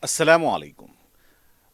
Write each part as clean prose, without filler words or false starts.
السلام علیکم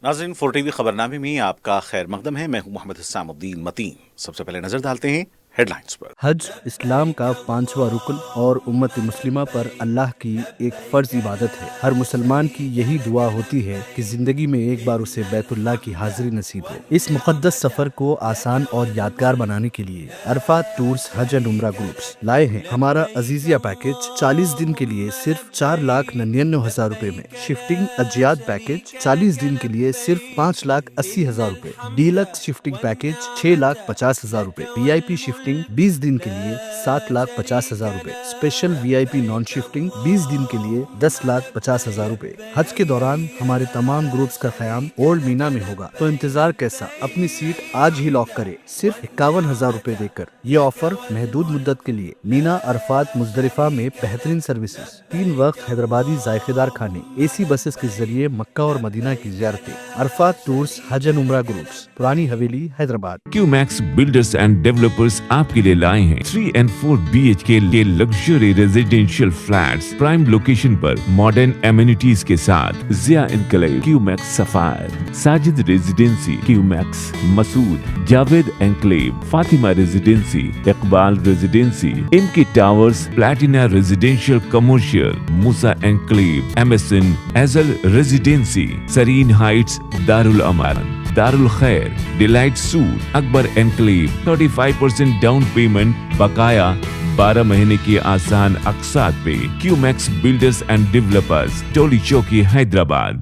ناظرین، 4 TV خبرنامے میں آپ کا خیر مقدم ہے۔ میں ہوں محمد حسام الدین متین۔ سب سے پہلے نظر ڈالتے ہیں ہیڈ لائنز پر۔ حج اسلام کا 5واں رکن اور امت مسلمہ پر اللہ کی ایک فرض عبادت ہے۔ ہر مسلمان کی یہی دعا ہوتی ہے کہ زندگی میں ایک بار اسے بیت اللہ کی حاضری نصیب ہو۔ اس مقدس سفر کو آسان اور یادگار بنانے کے لیے عرفات ٹورز حج اینڈ عمرہ گروپس لائے ہیں ہمارا عزیزیہ پیکج 40 دن کے لیے صرف 4,99,000 روپے میں، شفٹنگ اجیاد پیکج 40 دن کے لیے صرف 5,80,000 روپے، ڈیلکس شفٹنگ پیکج 6,50,000 روپے، وی آئی پی شفٹنگ 20 دن کے لیے 7,50,000 روپے، اسپیشل وی آئی پی نان شفٹنگ 20 دن کے لیے 10,50,000 روپے۔ حج کے دوران ہمارے تمام گروپس کا قیام اولڈ مینا میں ہوگا، تو انتظار کیسا؟ اپنی سیٹ آج ہی لاک کرے صرف 51,000 روپے دے کر۔ یہ آفر محدود مدت کے لیے۔ مینا، عرفات، مزدلفہ میں بہترین سروسز، 3 وقت حیدرآبادی ذائقے دار کھانے، اے سی بسز کے ذریعے مکہ اور مدینہ کی زیارتیں۔ عرفات ٹورز حج اینڈ عمرہ گروپس، پرانی حویلی، حیدرآباد۔ کیو میکس بلڈرز اینڈ ڈیولپرز آپ کے لیے لائے ہیں 3 and 4 BHK کے luxury residential flats prime location پر ماڈرن ایمینٹیز کے ساتھ۔ Zia enclave, Q max sapphire, Sajid residency, Q max Masood, Javed enclave, Fatima residency, Iqbal residency, M K towers, platina residential commercial, Musa enclave, MSN ایزل ریزیڈینسی، سرین ہائٹس، دارالامن، دارالخیر، delight suite, Akbar enclave, 35% down payment بقایا 12 مہینے کی آسان اقساط پہ۔ Q max builders and developers, Toli Chowki, Hyderabad.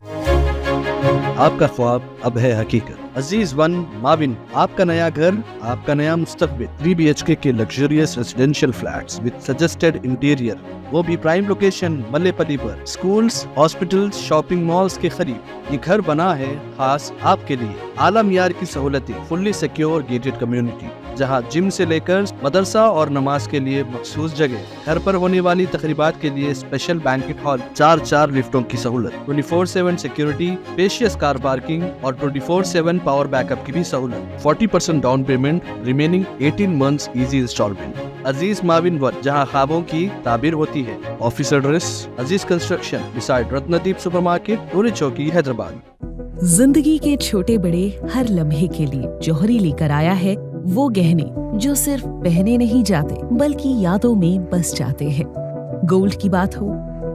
آپ کا خواب اب ہے حقیقت۔ عزیز ون ماون، آپ کا نیا گھر، آپ کا نیا مستقبل۔ 3 BHK کے luxurious residential flats with suggested interior, وہ بھی پرائم لوکیشن ملے پلی پر، سکولز، ہاسپٹلز، شاپنگ مالز کے قریب۔ یہ گھر بنا ہے خاص آپ کے لیے۔ اعلیٰ معیار کی سہولتیں، فلی سیکیور گیٹڈ کمیونٹی، جہاں جم سے لے کر مدرسہ اور نماز کے لیے مخصوص جگہ، گھر پر ہونے والی تقریبات کے لیے اسپیشل بینکٹ ہال، 4 لفٹوں کی سہولت، 24/7 سیکیورٹی، اسپیشیس کار پارکنگ اور 24/7 پاور بیک اپ کی بھی سہولت۔ 40% down payment, remaining 18 months easy installment. Aziz ماون ون، جہاں خوابوں کی تعبیر ہوتی ہے۔ Office address Aziz construction beside Ratnadeep super market, Toli Chowki, Hyderabad. زندگی کے چھوٹے بڑے ہر لمحے کے لیے جوہری لے کر آیا ہے وہ گہنے جو صرف پہنے نہیں جاتے بلکہ یادوں میں بس جاتے ہیں۔ گولڈ کی بات ہو،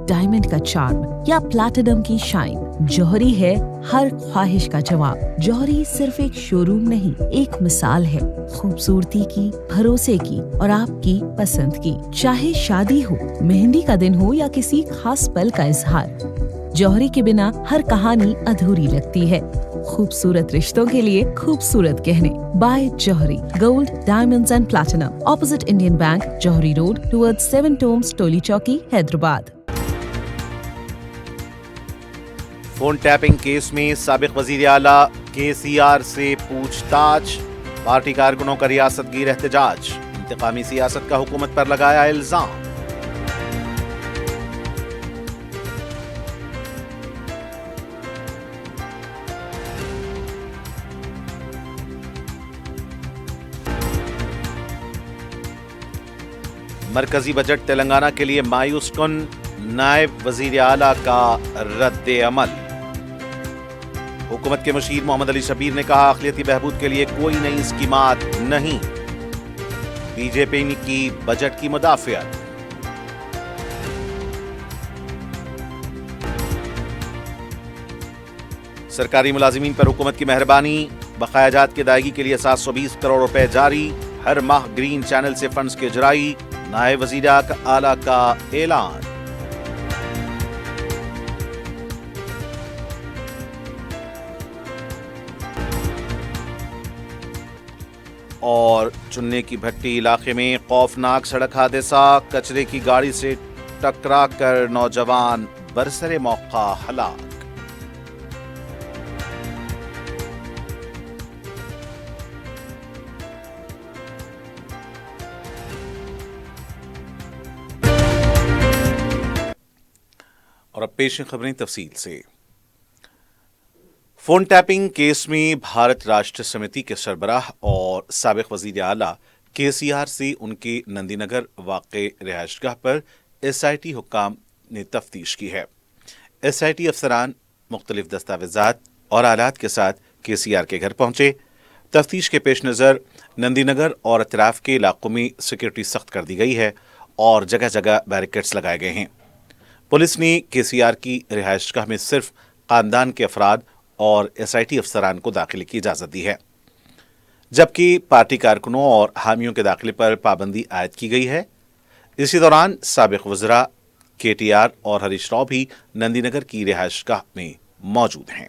ڈائمنڈ کا چارم یا پلاٹینم کی شائن، جوہری ہے ہر خواہش کا جواب۔ جوہری صرف ایک شو روم نہیں، ایک مثال ہے، خوبصورتی کی، بھروسے کی اور آپ کی پسند کی۔ چاہے شادی ہو، مہندی کا دن ہو یا کسی خاص پل کا اظہار، جوہری کے بنا ہر کہانی ادھوری لگتی ہے۔ خوبصورت رشتوں کے لیے خوبصورت گہنے، بائے جوہری gold, diamonds and platinum, opposite Indian bank, جوہری روڈ، ٹورڈ 7 ٹومز، ٹولی Chowki, Hyderabad. Phone tapping case میں سابق وزیر اعلیٰ KCR سے پوچھ تاچھ، پارٹی کارکنوں کا ریاست گیر احتجاج، انتقامی سیاست کا حکومت پر لگایا الزام۔ مرکزی بجٹ تلنگانہ کے لیے مایوس کن، نائب وزیر اعلیٰ کا رد عمل۔ حکومت کے مشیر محمد علی شبیر نے کہا اقلیتی بہبود کے لیے کوئی نئی اسکیمات نہیں۔ بی جے پی کی بجٹ کی مدافعت۔ سرکاری ملازمین پر حکومت کی مہربانی، بقایا جات کی ادائیگی کے لیے 720 کروڑ روپے جاری، ہر ماہ گرین چینل سے فنڈز کی اجرائی، نائب وزیر اعلیٰ کا اعلان۔ اور چننے کی بھٹی علاقے میں خوفناک سڑک حادثہ، کچرے کی گاڑی سے ٹکرا کر نوجوان برسر موقع ہلاک۔ اور اب پیش خبریں تفصیل سے۔ فون ٹیپنگ کیس میں بھارت راشٹر سمیتی کے سربراہ اور سابق وزیر اعلیٰ KCR سے ان کے نندی نگر واقع رہائش گاہ پر SIT حکام نے تفتیش کی ہے۔ SIT افسران मुख्तलिफ दस्तावेजात और आलात के साथ KCR के घर पहुंचे। तफ्तीश के पेश नज़र नंदीनगर और अतराफ के इलाकों में सिक्योरिटी सख्त कर दी गई है और जगह जगह बैरिकेड्स लगाए गए हैं। पुलिस ने KCR की रिहाइशगाह में सिर्फ खानदान के अफराद और SIT अफसरान को दाखिले की इजाज़त दी है, जबकि पार्टी कारकुनों और हामियों के दाखिले पर पाबंदी आयद की गई है। इसी दौरान साबिक वज़रा KTR और हरीश राव भी नंदीनगर की रिहाइशगाह में मौजूद हैं।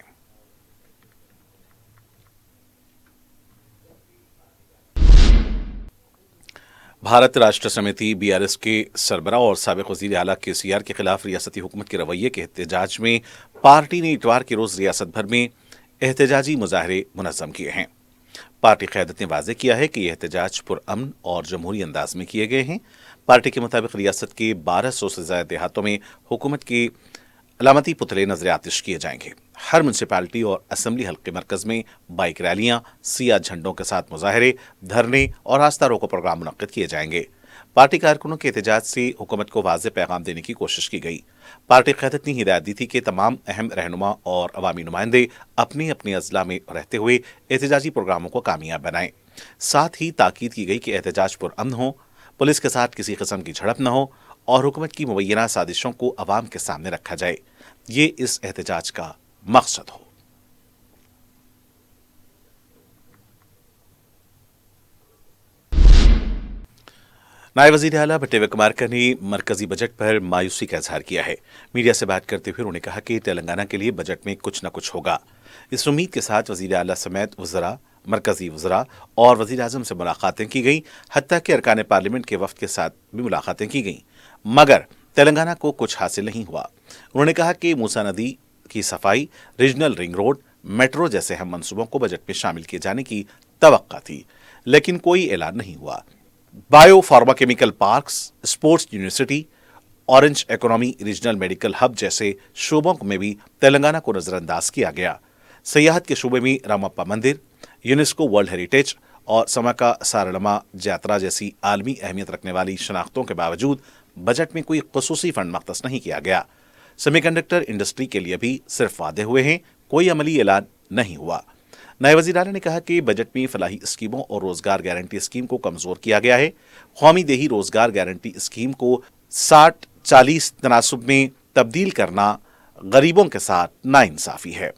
भारत राष्ट्र समिति BRS के सरबरा और साबिक वज़ीर आला KCR के खिलाफ रियासती हुकूमत के रवैये के एहतजाज में पार्टी ने इतवार के रोज रियासत भर में एहतजाजी मुजाहरे मुनज़्ज़म किए हैं। पार्टी क़यादत ने वाज़ेह किया है कि यह एहतजाज पुरअमन और जमहूरी अंदाज में किए गए हैं। पार्टी के मुताबिक रियासत के 1200 से ज़्यादा देहातों में हुकूमत के अलामती पुतले नजर आतिश किए जाएंगे। हर म्यूनसिपैलिटी और असम्बली हल्के मरकज में बाइक रैलियां, सियाह झंडों के साथ मुजाहरे, धरने और रास्ता रोको प्रोग्राम मुनक्किद किए जाएंगे। पार्टी कारकुनों के एहतजाज से हुकूमत को वाज़ेह पैगाम देने की कोशिश की गई। पार्टी क़यादत ने हिदायत दी थी कि तमाम अहम रहनुमा और अवामी नुमाइंदे अपने अपने अजला में रहते हुए एहतजाजी प्रोग्रामों को कामयाब बनाएं। साथ ही ताकीद की गई कि एहतजाज पुरअमन हो, पुलिस के साथ किसी किस्म की झड़प न हो और हुकूमत की मुबैना साजिशों को अवाम के सामने रखा जाए। ये इस एहतजाज का मकसद हो। नायब वज़ीर आला भट्टी विक्रमार्का ने मरकजी बजट पर मायूसी का इजहार किया है। मीडिया से बात करते हुए उन्होंने कहा कि तेलंगाना के लिए बजट में कुछ न कुछ होगा। इस उम्मीद के साथ वज़ीर आला समेत वज़रा, मरकजी वज़रा और वज़ीर आज़म से मुलाकातें की गई, हत्ता कि अरकान पार्लियामेंट के वफ़द के साथ भी मुलाकातें की गईं, मगर तेलंगाना को कुछ हासिल नहीं हुआ। उन्होंने कहा कि मूसा नदी की सफाई, रीजनल रिंग रोड, मेट्रो जैसे अहम मंसूबों को बजट में शामिल किए जाने की तवक्का थी, लेकिन कोई ऐलान नहीं हुआ। Bio pharma chemical parks, sports university, orange economy, regional medical hub जैसे शोबों में भी तेलंगाना को नजरअंदाज किया गया। सयाहत के शोबे में रामप्पा मंदिर, यूनेस्को वर्ल्ड हेरिटेज और समका सारलमा यात्रा जैसी आलमी अहमियत रखने वाली शनाख्तों के बावजूद बजट में कोई खुसूसी फंड मख्तस नहीं किया गया। सेमीकंडक्टर इंडस्ट्री के लिए भी सिर्फ वादे हुए हैं, कोई अमली ऐलान नहीं हुआ। नायब वज़ीर आला ने कहा कि बजट में फलाही स्कीमों और रोजगार गारंटी स्कीम को कमजोर किया गया है। कौमी देही रोजगार गारंटी स्कीम को 60-40 तनासुब में तब्दील करना गरीबों के साथ नाइंसाफी है।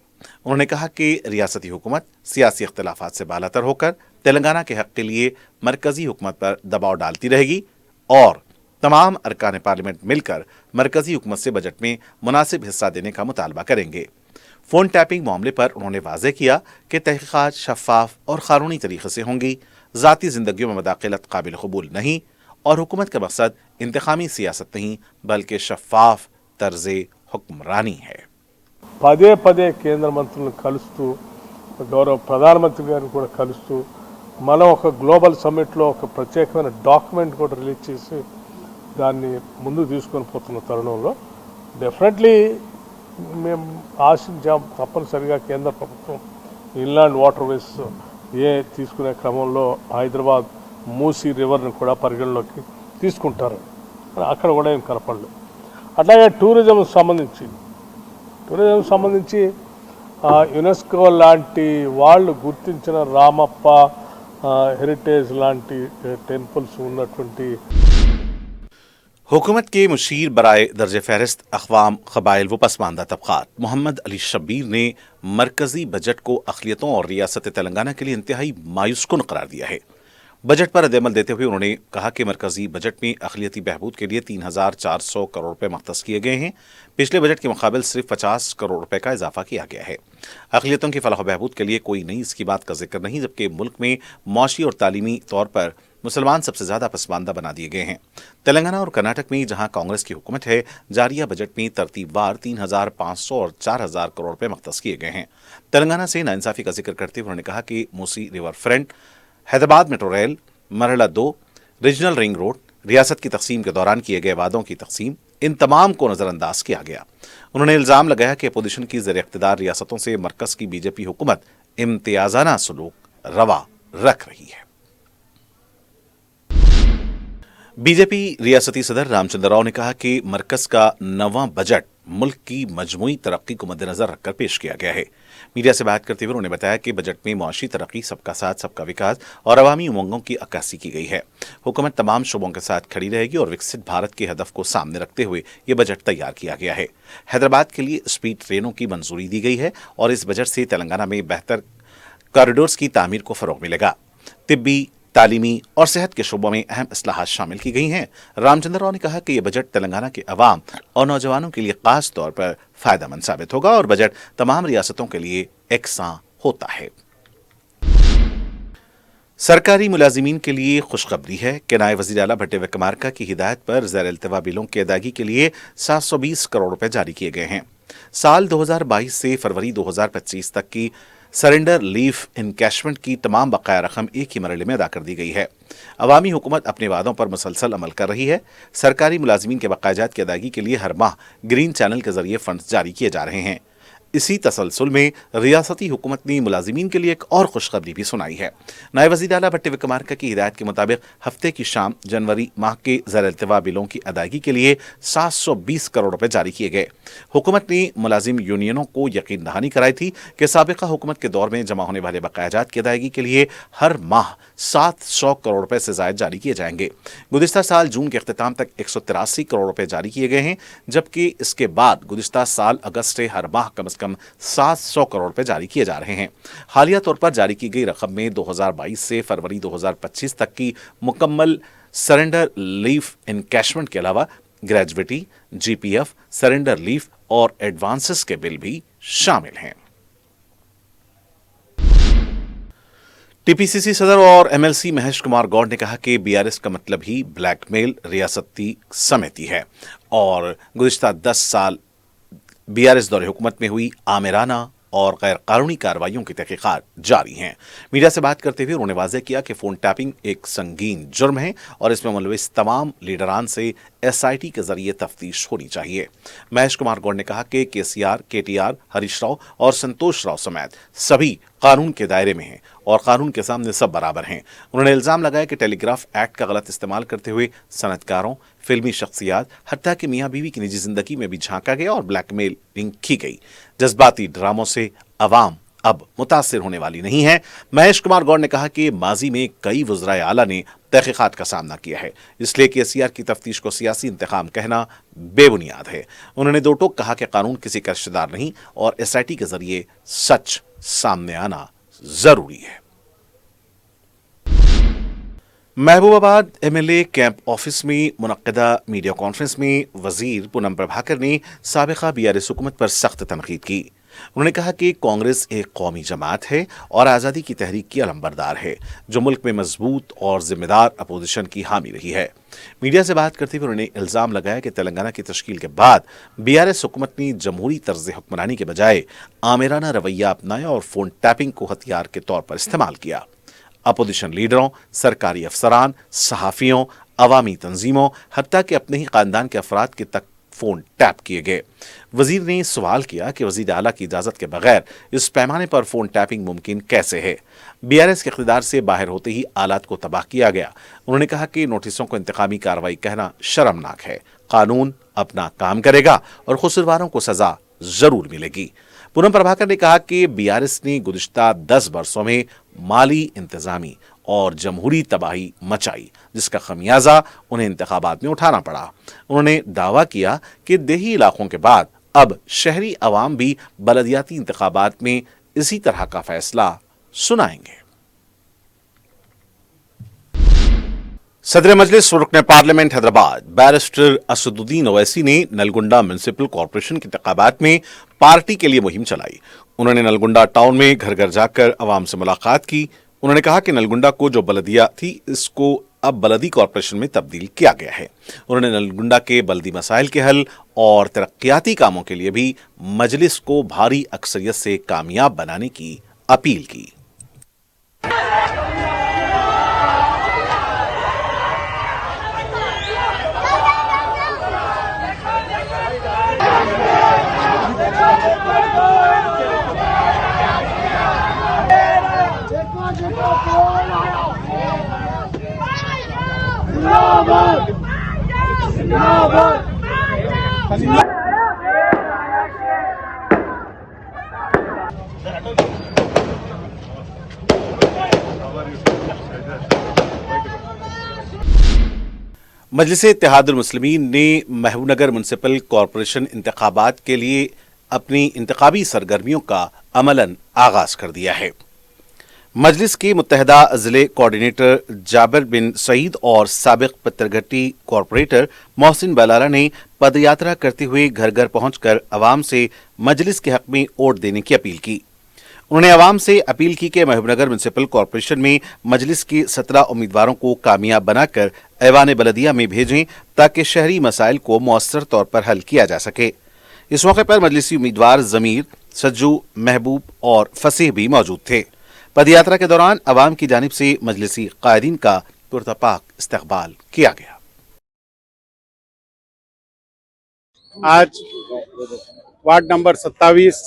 उन्होंने कहा कि रियासती हुकूमत सियासी इख्तिलाफात से बालातर होकर तेलंगाना के हक के लिए मरकजी हुकूमत पर दबाव डालती रहेगी और तमाम अरकान पार्लियामेंट मिलकर मरकजी हुकूमत से बजट में मुनासिब हिस्सा देने का मुतालबा करेंगे। फोन टैपिंग मामले पर उन्होंने वाज़ेह किया कि तहक़ीक़ात शफ़ाफ और क़ानूनी तरीक़े से होंगी, ज़ाती ज़िंदगियों में मदाख़लत काबिल क़बूल नहीं और हुकूमत का मकसद इंतख़ामी सियासत नहीं बल्कि शफ़ाफ तर्ज़े हुक्मरानी है। పదే పదే కేంద్ర మంత్రులను కలుస్తూ గౌరవ ప్రధానమంత్రి గారిని కూడా కలుస్తూ మనం ఒక గ్లోబల్ సమ్మిట్లో ఒక ప్రత్యేకమైన డాక్యుమెంట్ కూడా రిలీజ్ చేసి దాన్ని ముందుకు తీసుకొని పోతున్న తరుణంలో డెఫినెట్లీ మేము ఆశించాం తప్పనిసరిగా కేంద్ర ప్రభుత్వం ఇన్లాండ్ వాటర్ వేస్ తీసుకునే క్రమంలో హైదరాబాద్ మూసీ రివర్ని కూడా పరిగణలోకి తీసుకుంటారు, అక్కడ కూడా ఏం కనపడలేదు. అట్లాగే టూరిజం సంబంధించి యునెస్కో లాంటి వాళ్ళు గుర్తించిన రామప్ప हेरिटेज लांटी टेम्पल्स ఉన్నటువంటి हुकूमत के मुशीर बराए दर्ज फहरिस्त अक़वाम क़बाइल व पसमानदा तबक़ात मोहम्मद अली शब्बीर ने मरकजी बजट को अक़लियतों और रियासत तेलंगाना के लिए इंतहाई मायूसकुन करार दिया है। बजट पर रद्द-ए-अमल देते हुए उन्होंने कहा कि मरकजी बजट में अक़लियती बहबूद के लिए 3400 करोड़ रुपए मख्तस किए गए हैं। पिछले बजट के मुकाबले सिर्फ 50 करोड़ रुपए का इजाफा किया गया है। अक़लियतों की फलाह बहबूद के लिए कोई नई स्कीमात का जिक्र नहीं, जबकि मुल्क में मौशी और तालीमी तौर पर मुसलमान सबसे ज्यादा पसमानदा बना दिए गए हैं। तेलंगाना और कर्नाटक में जहां कांग्रेस की हुकूमत है, जारिया बजट में तरतीबवार 3500 और 4000 करोड़ रुपए मख्तस किए गए हैं। तेलंगाना से नाइंसाफी का जिक्र करते हुए उन्होंने कहा कि Musi river front, Hyderabad metro rail, मरहला 2, रीजनल रिंग रोड, रियासत की तकसीम के दौरान किए गए वादों की तकसीम, इन तमाम को नजरअंदाज किया गया। उन्होंने इल्जाम लगाया कि अपोजिशन की ज़ेर इख्तिदार रियासतों से मरकज की बीजेपी हुकूमत इम्तियाजाना सलूक रवा रख रही है। बीजेपी रियासती सदर रामचंद्र राव ने कहा कि मरकज का नवा बजट मुल्क की मजमूई तरक्की को मद्देनजर रखकर पेश किया गया है। मीडिया से बात करते हुए उन्होंने बताया कि बजट में मुआशी तरक्की, सबका साथ सबका विकास और अवामी उमंगों की अक्कासी की गई है। हुकूमत तमाम शोबों के साथ खड़ी रहेगी और विकसित भारत के हदफ को सामने रखते हुए ये बजट तैयार किया गया है। हैदराबाद के लिए स्पीड ट्रेनों की मंजूरी दी गई है और इस बजट से तेलंगाना में बेहतर कॉरिडोर्स की तामीर को फरोग मिलेगा। तिब्बी, तालीमी और सेहत के शोबों में अहम इस्लाहात शामिल की गई हैं। रामचंद्र राव ने कहा कि यह बजट तेलंगाना के अवाम और नौजवानों के लिए खास तौर पर फायदेमंद साबित होगा और बजट तमाम रियासतों के लिए एकसां होता है। सरकारी मुलाजिमीन के लिए खुशखबरी है कि नायब वज़ीर आला भट्टी विक्रमार्का की हिदायत पर ज़ैर इल्तिवा बिलों की अदायगी के लिए 720 करोड़ रुपए जारी किए गए हैं। साल 2022 से फरवरी 2025 तक की सरेंडर लीव इनकैशमेंट की तमाम बकाया रकम एक ही मरहले में अदा कर दी गई है। अवामी हुकूमत अपने वादों पर मुसलसल अमल कर रही है। सरकारी मुलाजिमीन के बकायाजात की अदायगी के लिए हर माह ग्रीन चैनल के जरिए फंड्स जारी किए जा रहे हैं। इसी तसलसल में रियासती हुकूमत ने मुलाजिमीन के लिए एक और खुशखबरी भी सुनाई है। नायब वज़ीर आला भट्टी विक्रमार्का की हिदायत के मुताबिक हफ्ते की शाम जनवरी माह के ज़ैर इल्तिवा बिलों की अदायगी के लिए 720 करोड़ रुपए जारी किए गए। हुकूमत ने मुलाजिम यूनियनों को यकीन दहानी कराई थी कि साबिका हुकूमत के दौर में जमा होने वाले बकायाजात की अदायगी के लिए हर माह 700 करोड़ रुपए से ज़ायद जारी किए जाएंगे। गुज़िश्ता साल जून के अख्तिताम तक 183 करोड़ रुपए जारी किए गए हैं, जबकि इसके बाद गुज़िश्ता साल अगस्त से हर माह कम से कम 700 करोड़ रुपए जारी किए जा रहे हैं। हालिया तौर पर जारी की गई रकम में 2022 से फरवरी 2025 तक की मुकम्मल सरेंडर लीव इनकैशमेंट के अलावा ग्रेजुएटी, जीपीएफ, सरेंडर लीव और एडवांसेस के बिल भी शामिल हैं। टीपीसीसी सदर और एमएलसी महेश कुमार गौड़ ने कहा कि बीआरएस का मतलब ही ब्लैकमेल रियासती समिति है और गुज़िश्ता 10 साल बीआरएस दौरे हुकूमत में हुई आमिराना और गैर कानूनी कार्रवाइयों की तहकीकात जारी हैं। मीडिया से बात करते हुए उन्होंने वाज़ेह किया कि फ़ोन टैपिंग एक संगीन जुर्म है और इसमें मुलविस तमाम लीडरान से एसआईटी के जरिए तफ्तीश होनी चाहिए। महेश कुमार गौड़ ने कहा कि केसीआर, केटीआर, हरीश राव और संतोष राव समेत सभी कानून के दायरे में हैं और कानून के सामने सब बराबर हैं। उन्होंने इल्जाम लगाया कि टेलीग्राफ एक्ट का गलत इस्तेमाल करते हुए सनतकारों, फिल्मी शख्सियात, हत्ता कि मियाँ बीवी की निजी जिंदगी में भी झांका गया और ब्लैकमेलिंग की गई। जज्बाती ड्रामों से अवाम अब मुतासिर होने वाली नहीं है। महेश कुमार गौड़ ने कहा कि माजी में कई वज़राए आला ने तहकीकात का सामना किया है, इसलिए केसीआर की तफ्तीश को सियासी इंतकाम कहना बेबुनियाद है। उन्होंने दो टोक कहा कि कानून किसी का रिश्तेदार नहीं और एसआईटी के जरिए सच सामने आना जरूरी है। महबूबाबाद एमएलए कैंप ऑफिस में मुनक्किदा मीडिया कॉन्फ्रेंस में वजीर पूनम प्रभाकर ने साबिका बीआरएस हुकूमत पर सख्त तनकीद की। उन्होंने कहा कि कांग्रेस एक कौमी जमात है और आज़ादी की तहरीक की अलंबरदार है जो मुल्क में मजबूत और जिम्मेदार अपोजिशन की हामी रही है। मीडिया से बात करते हुए उन्होंने इल्जाम लगाया कि तेलंगाना की तश्कील के बाद बीआरएस हुकूमत ने जमहूरी तर्ज हुक्मरानी के बजाय आमिराना रवैया अपनाया और फोन टैपिंग को हथियार के तौर पर इस्तेमाल किया। अपोजिशन लीडरों, सरकारी अफसरान, सहाफ़ियों, अवामी तंजीमों, हत्ता कि अपने ही खानदान के अफराद के तक फोन टैप किए गए। वजीर ने सवाल किया कि वजीर आला की इजाजत के बगैर इस पैमाने पर फोन टैपिंग मुमकिन कैसे है। बीआरएस के इख्तिदार से बाहर होते ही आलात को तबाह किया गया। उन्होंने कहा कि नोटिसों को इंतकामी कार्रवाई कहना शर्मनाक है। कानून अपना काम करेगा और कसूरवारों को सजा जरूर मिलेगी। पूनम प्रभाकर ने कहा कि बीआरएस ने गुज़िश्ता 10 बरसों में माली, इंतजामी और जमहूरी तबाही मचाई, जिसका खमियाजा उन्हें इंतखाबात में उठाना पड़ा। उन्होंने दावा किया कि देही इलाकों के बाद अब शहरी अवाम भी बलदियाती इंतखाबात में इसी तरह का फैसला सुनाएंगे। सदर मजलिस रुकन पार्लियामेंट हैदराबाद बैरिस्टर असदुद्दीन ओवैसी ने नलगुंडा म्युनिसिपल कॉर्पोरेशन के इंतखाबात में पार्टी के लिए मुहिम चलाई। उन्होंने नलगुंडा टाउन में घर घर जाकर अवाम से मुलाकात की। उन्होंने कहा कि नलगुंडा को जो बलदिया थी इसको अब बलदी कॉर्पोरेशन में तब्दील किया गया है। उन्होंने नलगुंडा के बलदी मसाइल के हल और तरक्याती कामों के लिए भी मजलिस को भारी अक्सरियत से कामयाब बनाने की अपील की। जिंदाबाद मजलिस इत्तेहादुल मुस्लिमीन ने महबूबनगर म्युनिसिपल कॉरपोरेशन इंतखाबात के लिए अपनी इंतखाबी सरगर्मियों का अमलन आगाज कर दिया है। मजलिस के मुत्तहदा जिले कोऑर्डिनेटर जाबिर बिन सईद और साबिक पत्थरघट्टी कॉरपोरेटर मोहसिन बलाला ने पदयात्रा करते हुए घर घर पहुंचकर अवाम से मजलिस के हक में वोट देने की अपील की। उन्होंने अवाम से अपील की कि महबूबनगर म्युनिसिपल कॉरपोरेशन में मजलिस के 17 उम्मीदवारों को कामयाब बनाकर ऐवान बलदिया में भेजें ताकि शहरी मसाइल को मौसर तौर पर हल किया जा सके। इस मौके पर मजलिसी उम्मीदवार जमीर, सज्जू, महबूब और फसीह भी मौजूद थे। पदयात्रा के दौरान अवाम की जानिब से मजलिसी कायदीन का पुरतपाक इस्तकबाल किया गया। आज ward number 27,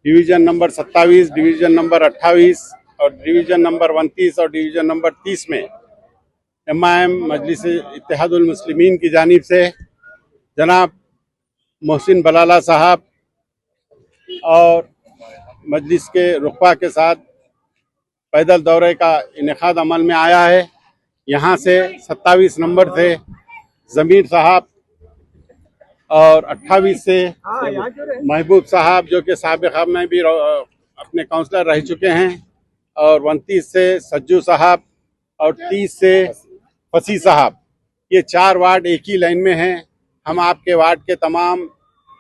division number 27, division number 28 और डिवीजन नंबर 29 और डिवीजन नंबर 30 में एमआईएम मजलिस इत्तेहादुल मुस्लिमीन की जानिब से जनाब मोहसिन बलाला साहब और मजलिस के रुकबा के साथ पैदल दौरे का इनेकाद अमल में आया है। यहाँ से 27 नंबर से ज़मीर साहब और 28 से महबूब साहब जो कि साबिक़ा में भी अपने काउंसलर रह चुके हैं, और 29 से सज्जू साहब और 30 से फसी साहब। ये 4 वार्ड एक ही लाइन में हैं। हम आपके वार्ड के तमाम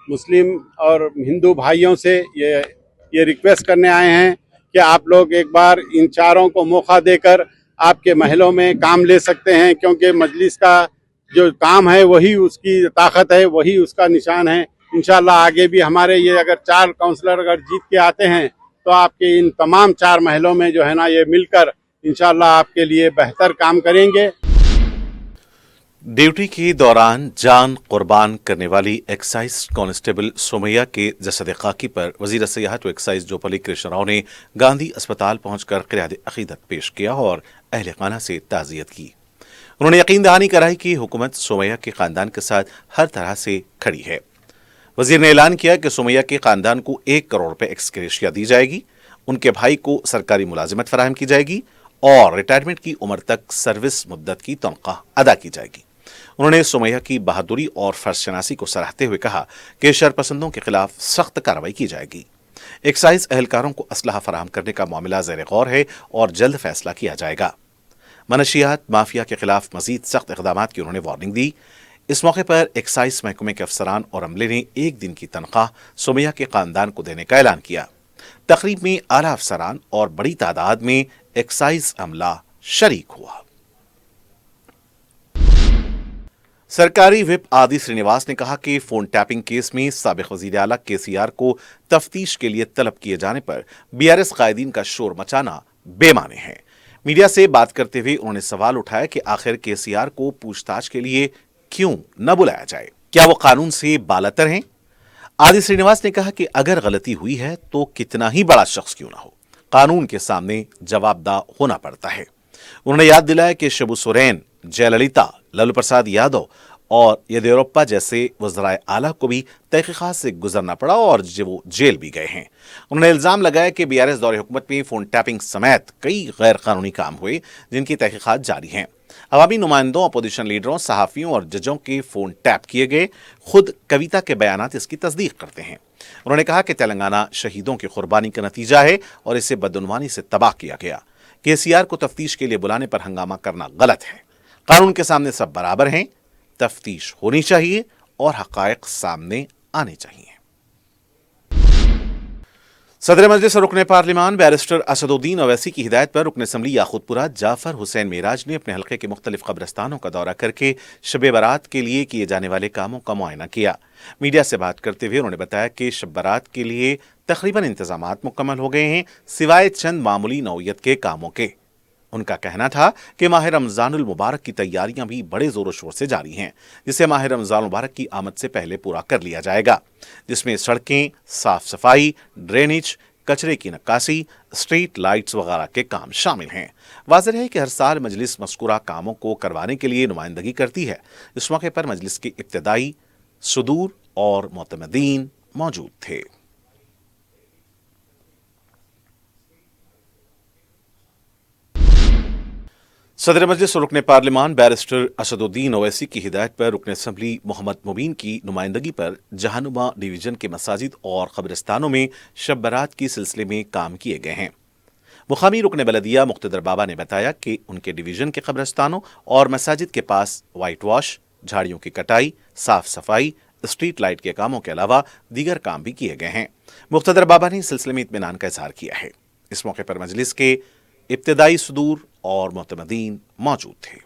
मुस्लिम और हिंदू भाइयों से ये रिक्वेस्ट करने आए हैं कि आप लोग एक बार इन चारों को मौका देकर आपके महलों में काम ले सकते हैं, क्योंकि मजलिस का जो काम है वही उसकी ताकत है, वही उसका निशान है। इंशाल्लाह आगे भी हमारे ये अगर 4 काउंसलर अगर जीत के आते हैं तो आपके इन तमाम 4 महलों में जो है ना ये मिलकर इंशाल्लाह आपके लिए बेहतर काम करेंगे। ड्यूटी के दौरान जान कुर्बान करने वाली एक्साइज कांस्टेबल सुमैया के जसद खाकी पर वजीर सियाहत व एक्साइज जोपली कृष्ण राव ने गांधी अस्पताल पहुंचकर क़ियाद अक़ीदत पेश किया और अहले खाना से ताज़ियत की। उन्होंने यकीन दहानी कराई कि हुकूमत सुमैया के खानदान के साथ हर तरह से खड़ी है। वजीर ने ऐलान किया कि सुमैया के खानदान को 1 करोड़ रुपए एक्सग्रेशिया दी जाएगी, उनके भाई को सरकारी मुलाजिमत फराहम की जाएगी और रिटायरमेंट की उम्र तक सर्विस मुद्दत की तनख्वाह अदा की जाएगी। उन्होंने सुमैया की बहादुरी और फर्जशनासी को सराहते हुए कहा कि शरपसंदों के खिलाफ सख्त कार्रवाई की जाएगी। एक्साइज एहलकारों को असलहा फराहम करने का मामला ज़ेर गौर है और जल्द फैसला किया जाएगा। मनशियात माफिया के खिलाफ मजीद सख्त इक़दाम की उन्होंने वार्निंग दी। इस मौके पर एक्साइज महकमे के अफसरान और अमले ने 1 दिन की तनख्वाह सुमैया के खानदान को देने का ऐलान किया। तकरीब में आला अफसरान और बड़ी तादाद में एक्साइज अमला शरीक हुआ। सरकारी विप आदि श्रीनिवास ने कहा कि फोन टैपिंग केस में साबिक वजीर आला केसीआर को तफ्तीश के लिए तलब किए जाने पर बीआरएस कायदीन का शोर मचाना बेमाने है। मीडिया से बात करते हुए उन्होंने सवाल उठाया कि आखिर केसीआर को पूछताछ के लिए क्यों न बुलाया जाए, क्या वो कानून से बालतर हैं? आदि श्रीनिवास ने कहा कि अगर गलती हुई है तो कितना ही बड़ा शख्स क्यों ना हो, कानून के सामने जवाबदाह होना पड़ता है। उन्होंने याद दिलाया कि शिबू सोरेन, जयललिता, लालू प्रसाद यादव और येदियुरप्पा जैसे वज़राए आला को भी तहकीकात से गुजरना पड़ा और वो जेल भी गए हैं। उन्होंने इल्जाम लगाया कि बीआरएस दौरे हुकूमत में फोन टैपिंग समेत कई गैर कानूनी काम हुए जिनकी तहकीकात जारी हैं। अवामी नुमाइंदों, अपोजिशन लीडरों, सहाफ़ियों और जजों के फोन टैप किए गए। खुद कविता के बयानात इसकी तस्दीक करते हैं। उन्होंने कहा कि तेलंगाना शहीदों की कुर्बानी का नतीजा है और इसे बदउनवानी से तबाह किया गया। केसीआर को तफ्तीश के लिए बुलाने पर हंगामा करना गलत है। कानून के सामने सब बराबर हैं, तफ्तीश होनी चाहिए और हकायक सामने आने चाहिए। सदर मजलिस और रुकने पार्लिमान बैरिस्टर असदुद्दीन अवैसी की हिदायत पर रुकन असम्बली याकूतपुरा जाफर हुसैन मेराज ने अपने हल्के के मुख्तलिफ कब्रिस्तानों का दौरा करके शब बारात के लिए किए जाने वाले कामों का मुआयना किया। मीडिया से बात करते हुए उन्होंने बताया कि शब बारात के लिए तकरीबन इंतजामात मुकम्मल हो गए हैं, सिवाय चंद मामूली नौयत के कामों के। उनका कहना था कि माह रमजानुल मुबारक की तैयारियां भी बड़े जोरों शोर से जारी हैं, जिसे माह रमजान मुबारक की आमद से पहले पूरा कर लिया जाएगा, जिसमें सड़कें, साफ सफाई, ड्रेनेज, कचरे की नक्काशी, स्ट्रीट लाइट्स वगैरह के काम शामिल हैं। वाज़ेह है कि हर साल मजलिस मज़कूरा कामों को करवाने के लिए नुमाइंदगी करती है। इस मौके पर मजलिस के इब्तिदाई सुदूर और मोतमदीन मौजूद थे। सदर मजलिस और रुकन पार्लिमान बैरिस्टर असदुद्दीन ओवैसी की हिदायत पर रुकन असम्बली मोहम्मद मुबीन की नुमाइंदगी पर जहानुमा डिवीजन के मसाजिद और कब्रिस्तानों में शब बारात के सिलसिले में काम किए गए हैं। मुकामी रुकन बलदिया मुख्तदर बाबा ने बताया कि उनके डिवीजन के कब्रिस्तानों और मसाजिद के पास वाइट वॉश, झाड़ियों की कटाई, साफ सफाई, स्ट्रीट लाइट के कामों के अलावा दीगर काम भी किए गए हैं। मुख्तदर बाबा ने इस सिलसिले में इत्मीनान का इजहार किया है। इस मौके पर मजलिस के इब्तिदाई सुदूर और मुतमदीन मौजूद थे।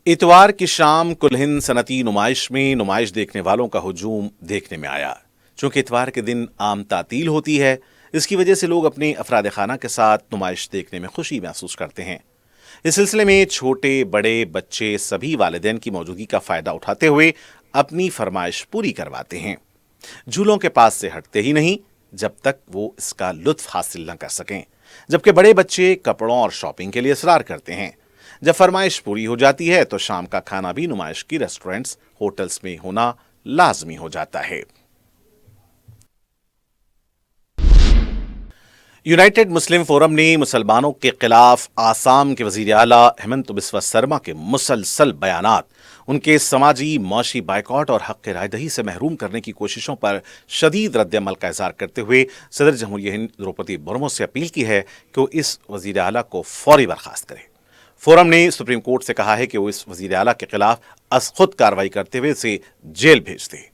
इतवार की शाम कुल्हिन सनती नुमाइश में नुमाइश देखने वालों का हुजूम देखने में आया। चूंकि इतवार के दिन आम तातील होती है, इसकी वजह से लोग अपने अफराद खाना के साथ नुमाइश देखने में खुशी महसूस करते हैं। इस सिलसिले में छोटे बड़े बच्चे सभी वालिदैन की मौजूदगी का फायदा उठाते हुए अपनी फरमाइश पूरी करवाते हैं। झूलों के पास से हटते ही नहीं जब तक वो इसका लुत्फ हासिल न कर सकें, जबकि बड़े बच्चे कपड़ों और शॉपिंग के लिए इसरार करते हैं। जब फरमाइश पूरी हो जाती है तो शाम का खाना भी नुमाइश की रेस्टोरेंट्स, होटल्स में होना लाजमी हो जाता है। यूनाइटेड मुस्लिम फोरम ने मुसलमानों के खिलाफ आसाम के वजीर आला हेमंत बिस्वा शर्मा के मुसलसल बयानात, उनके समाजी माशी बाइकॉट और हक रायदही से महरूम करने की कोशिशों पर शदीद रद्दअमल का इजहार करते हुए सदर जमहूरिया हिंद द्रौपदी मुर्मू से अपील की है कि वो इस वजीर आला को फौरी बर्खास्त करें। फोरम ने सुप्रीम कोर्ट से कहा है कि वो इस वजीर आला के खिलाफ खुद कार्रवाई करते हुए इसे जेल भेज दे।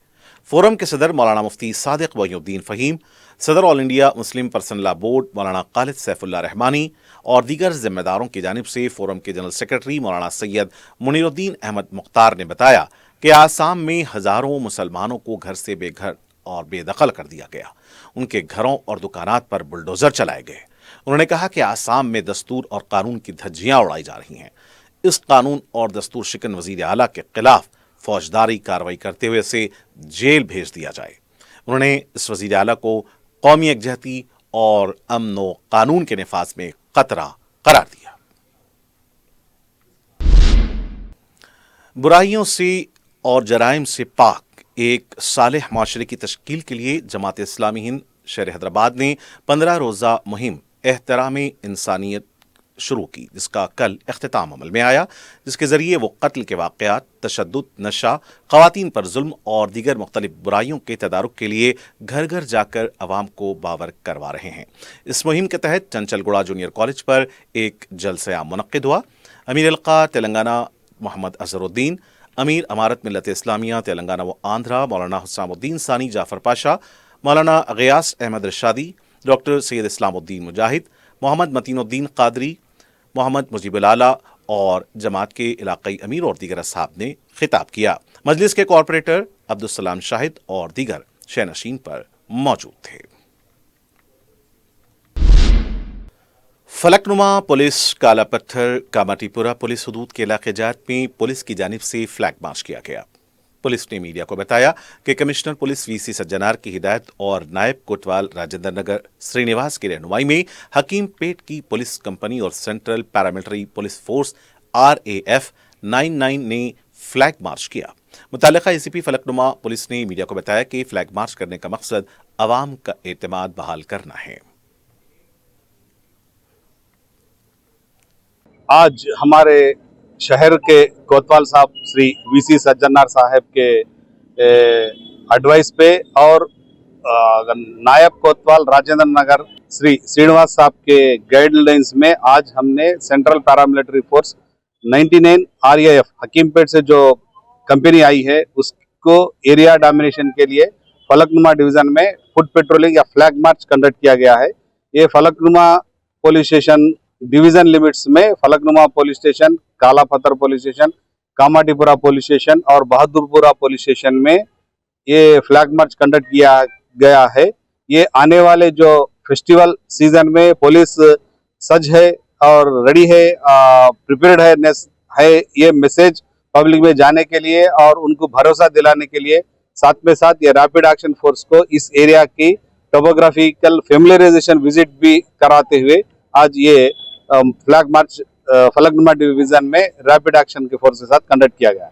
फोरम के सदर मौलाना मुफ्ती सादिक मोइनुद्दीन फहीम, सदर all India Muslim personal law board मौलाना खालिद सैफुल्लाह रहमानी और दीगर जिम्मेदारों की जानिब से फोरम के जनरल सेक्रेटरी मौलाना सैयद मुनीरुद्दीन अहमद मुख्तार ने बताया कि आसाम में हजारों मुसलमानों को घर से बेघर और बेदखल कर दिया गया। उनके घरों और दुकानात पर बुलडोजर चलाए गए। उन्होंने कहा कि आसाम में दस्तूर और कानून की धज्जियां उड़ाई जा रही हैं। इस कानून और दस्तूर शिकन वजीर आला के खिलाफ फौजदारी कार्रवाई करते हुए इसे जेल भेज दिया जाए। उन्होंने इस वजीर आला को कौमी यकजहती और अमन व कानून के निफाज में खतरा करार दिया। बुराइयों से और जराइम से पाक एक सालेह माशरे की तश्कील के लिए जमात इस्लामी हिंद शहर हैदराबाद ने 15 रोज़ा मुहिम एहतराम इंसानियत शुरू की, जिसका कल इख्तिताम अमल में आया, जिसके जरिए वो कत्ल के वाक़यात, तशद्दुद, नशा, ख़वातीन पर जुल्म और दीगर मुख्तलिफ बुराइयों के तदारुक के लिए घर घर जाकर अवाम को बावर करवा रहे हैं। इस मुहिम के तहत चंचलगुड़ा जूनियर कॉलेज पर एक जलसा मुनक्किद हुआ। अमीर अलका तेलंगाना मोहम्मद अजहरुद्दीन, अमीर अमारत मिल्लत इस्लामिया तेलंगाना व आंध्रा मौलाना हुस्सामुद्दीन सानी जाफर पाशा, मौलाना गियास अहमद रशादी, डॉक्टर सैयद इस्लामुद्दीन मुजाहिद, मोहम्मद मतीनुद्दीन कादरी, मोहम्मद मुजीबुल आला और जमात के इलाकाई अमीर और दीगर असहाब ने खिताब किया। मजलिस के कॉर्पोरेटर अब्दुल सलाम शाहिद और दीगर शहनशीन पर मौजूद थे। फलकनुमा पुलिस काला पत्थर कामाटीपुरा पुलिस हदूद के इलाके जात में पुलिस की जानिब से फ्लैग मार्च किया गया। पुलिस ने मीडिया को बताया कि कमिश्नर पुलिस वीसी सज्जनार की हिदायत और नायब कोतवाल राजेंद्र नगर श्रीनिवास की रहनुमाई में हकीम पेट की पुलिस कंपनी और central paramilitary police force RAF 99 ने फ्लैग मार्च किया। मुतालिका ACP फलकनुमा पुलिस ने मीडिया को बताया कि फ्लैग मार्च करने का मकसद अवाम का एतमाद बहाल करना है। आज हमारे शहर के कोतवाल साहब श्री VC सज्जनार साहब के एडवाइस पे और नायब कोतवाल राजेंद्र नगर श्री श्रीनिवास साहब के गाइडलाइंस में आज हमने central paramilitary force 99 RAF Hakimpet से जो कंपनी आई है उसको एरिया डोमिनेशन के लिए फलकनुमा डिवीजन में फुट पेट्रोलिंग या फ्लैग मार्च कंडक्ट किया गया है। ये Falaknuma police station division limits में फलकनुमा पुलिस स्टेशन, काला पत्थर police station, Kamathipura police station और बहादुरपुरा पुलिस स्टेशन में ये फ्लैग मार्च कंडक्ट किया गया है। ये आने वाले जो फेस्टिवल सीजन में पुलिस सज है और रेडी है, प्रिपेयर्ड है ये मैसेज पब्लिक में जाने के लिए और उनको भरोसा दिलाने के लिए, साथ में साथ ये रैपिड एक्शन फोर्स को इस एरिया की टोपोग्राफिकल फेमिलियराइजेशन विजिट भी कराते हुए आज ये फ्लैग मार्च फलकनुमा डिवीजन में रैपिड एक्शन के फोर्स के साथ कंडक्ट किया गया है।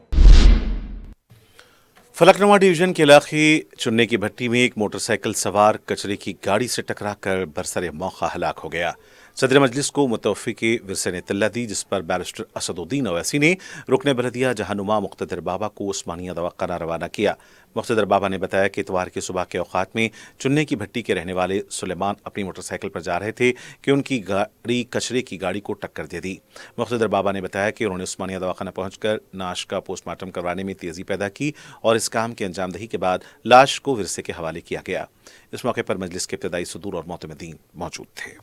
फलकनुमा डिवीजन के इलाके चुन्ने की भट्टी में एक मोटरसाइकिल सवार कचरे की गाड़ी से टकराकर बरसरे मौका हलाक हो गया। सदर मजलिस को मुतवफ़्फ़ी विरसे ने तल्ला दी, जिस पर बैरिस्टर असदुद्दीन अवैसी ने रुकन बलदिया जहानुमा मुक़्तदर बाबा को उस्मानिया दवाख़ाना रवाना किया। मुक़्तदर बाबा ने बताया कि इतवार की सुबह के औक़ात में चुन्ने की भट्टी के रहने वाले सुलेमान अपनी मोटरसाइकिल पर जा रहे थे कि उनकी गाड़ी कचरे की गाड़ी को टक्कर दे दी। मुक़्तदर बाबा ने बताया कि उन्होंने उस्मानिया दवाख़ाना पहुंचकर नाश का पोस्टमार्टम करवाने में तेज़ी पैदा की और इस काम की अंजामदही के बाद लाश को विरसे के हवाले किया गया। इस मौके पर मजलिस के इब्तदाई सदूर और मोतमदीन मौजूद थे।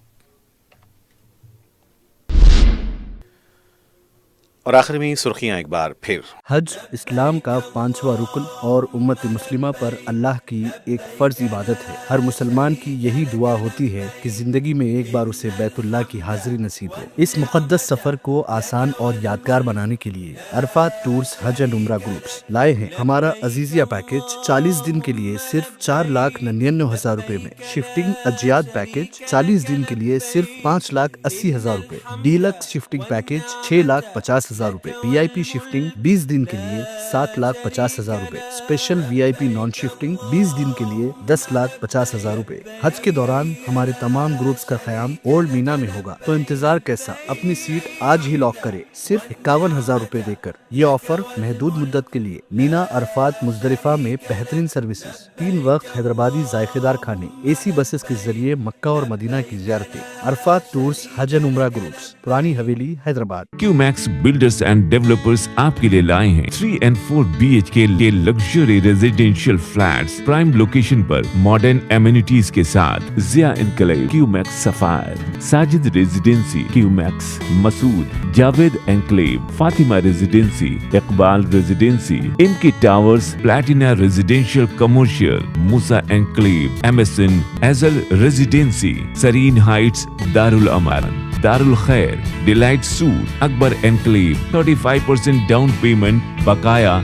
और आखिर में सुर्खियां एक बार फिर। हज इस्लाम का 5वां रुकन और उम्मत मुस्लिमा पर अल्लाह की एक फर्ज इबादत है। हर मुसलमान की यही दुआ होती है कि जिंदगी में एक बार उसे बैतुल्लाह की हाजिरी नसीब हो। इस मुकद्दस सफर को आसान और यादगार बनाने के लिए अरफात टूर्स हज एंड उम्रा ग्रुप्स लाए हैं हमारा अजीजिया पैकेज 40 दिन के लिए सिर्फ 4,99,000 रुपए में, शिफ्टिंग अजियाद पैकेज 40 दिन के लिए सिर्फ 5,80,000 रुपए, डीलक्स शिफ्टिंग पैकेज 6,50,000 रुपए, वीआईपी शिफ्टिंग 20 दिन के लिए 7,50,000 रुपए, स्पेशल वीआईपी नॉन शिफ्टिंग 20 दिन के लिए 10,50,000 रुपए। हज के दौरान हमारे तमाम ग्रुप्स का क़याम ओल्ड मीना में होगा, तो इंतजार कैसा, अपनी सीट आज ही लॉक करे सिर्फ 51,000 रुपए देकर। ये ऑफर महदूद मुद्दत के लिए। मीना, अरफात, मुजदलिफा में बेहतरीन सर्विसेज, 3 वक्त हैदराबादी जायकेदार खाने, एसी बसेस के जरिए मक्का और मदीना की ज़ियारतें। अरफात टूर्स हज एंड उम्रा groups, Purani Haveli, Hyderabad. Q max builders and developers आपके लिए लाए हैं 3 and 4 BHK के luxury residential flats prime location पर मॉडर्न एमिनिटीज के साथ। Zia enclave, Q max sapphire, Sajid residency, Q max Masood, Javed enclave, Fatima residency, Iqbal residency, इनकी towers, platina residential commercial, Musa enclave, MSN एजल रेजिडेंसी, सरीन हाइट्स, दारुल अमान, दारुल खैर, delight suite, Akbar enclave, 35% down payment, बकाया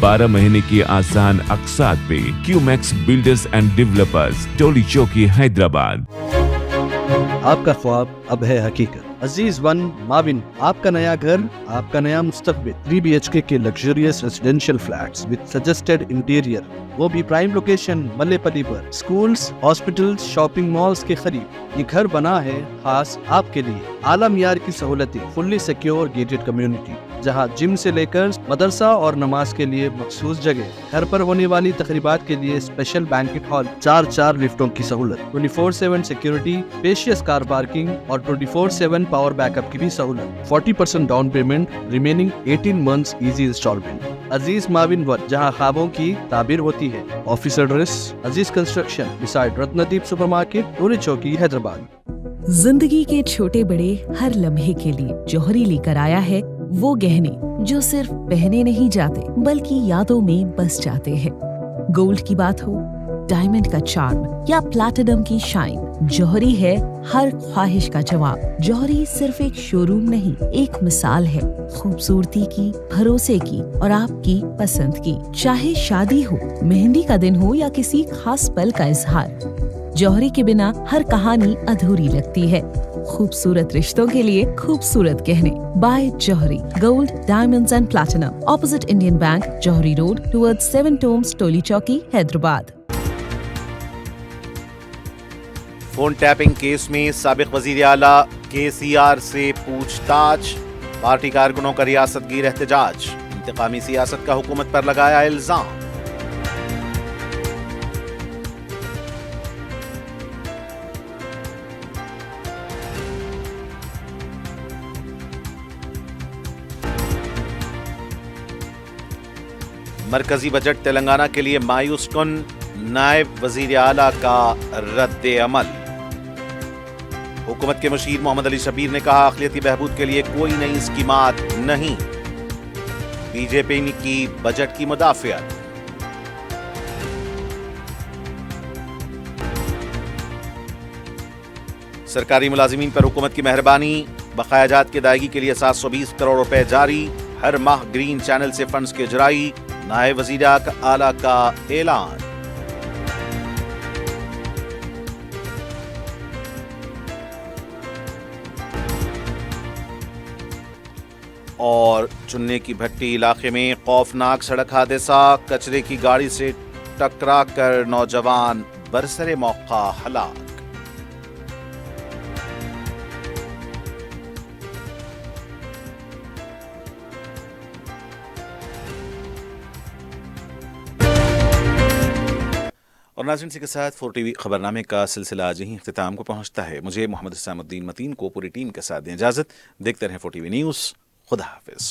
12 महीने की आसान अक़सात पे। क्यूमैक्स बिल्डर्स एंड डेवलपर्स, टोली चौकी, हैदराबाद। आपका ख्वाब अब है हकीकत। अजीज वन माविन, आपका नया घर, आपका नया मुस्तकबिल। 3 BHK के luxurious residential flats with suggested interior, वो भी प्राइम लोकेशन मल्लेपल्ली पर। स्कूल्स, हॉस्पिटल्स, शॉपिंग मॉल्स के करीब ये घर बना है खास आपके लिए। आला मियार की सहूलतें, फुल्ली सिक्योर गेटेड कम्युनिटी, जहां जिम से लेकर मदरसा और नमाज के लिए मखसूस जगह। घर पर होने वाली तकरीबात के लिए स्पेशल बैंकेट हॉल, 4 लिफ्टों की सहूलत, 24/7 सिक्योरिटी, स्पेशियस कार पार्किंग और 24/7 पावर बैकअप की भी सहूलत। 40% down payment, remaining 18 months easy installment. Aziz माविन वन, जहां ख्वाबों की ताबीर होती है। Office address Aziz construction beside Ratnadeep supermarket, Toli Chowki, Hyderabad. जिंदगी के छोटे बड़े हर लम्हे के लिए जौहरी लेकर आया है वो गहने जो सिर्फ पहने नहीं जाते बल्कि यादों में बस जाते हैं। गोल्ड की बात हो, डायमंड का चार्म या प्लैटिनम की शाइन, जौहरी है हर ख्वाहिश का जवाब। जौहरी सिर्फ एक शोरूम नहीं, एक मिसाल है खूबसूरती की, भरोसे की और आपकी पसंद की। चाहे शादी हो, मेहंदी का दिन हो या किसी खास पल का इजहार, जौहरी के बिना हर कहानी अधूरी लगती है। खूबसूरत रिश्तों के लिए खूबसूरत गहने by Jauhari, gold, diamonds and platinum, opposite Indian Bank, Jauhari road, towards 7 tombs, Toli Chowki, Hyderabad. Phone tapping case में साबिक वजीर आला KCR से पूछताछ, पार्टी कारकुनों का रियासतगीर एहतजाज, इंतकामी सियासत का हुकूमत पर लगाया इल्जाम। मरकजी बजट तेलंगाना के लिए मायूस कुन, नायब वजीर आला का रद्द अमल। हुकूमत के मुशीर मोहम्मद अली शबीर ने कहा, अक़लियती बहबूद के लिए कोई नई स्कीमात नहीं। बीजेपी ने की बजट की मुदाफ़ियत। सरकारी मुलाजिमीन पर हुकूमत की मेहरबानी, बकाया जात की अदायगी के लिए 720 करोड़ रुपए जारी। हर माह ग्रीन चैनल से फंड्स की इजराई, नायब वज़ीर आला का ऐलान। اور چننے کی بھٹی علاقے میں خوفناک سڑک حادثہ، کچرے کی گاڑی سے ٹکرا کر نوجوان برسر موقع ہلاک۔ اور ناظرین کے ساتھ 4 ٹی وی خبرنامے کا سلسلہ آج ہی اختتام کو پہنچتا ہے۔ مجھے محمد حسام الدین متین کو پوری ٹیم کے ساتھ دیں اجازت۔ دیکھتے رہیں 4 ٹی وی نیوز۔ خدا حافظ۔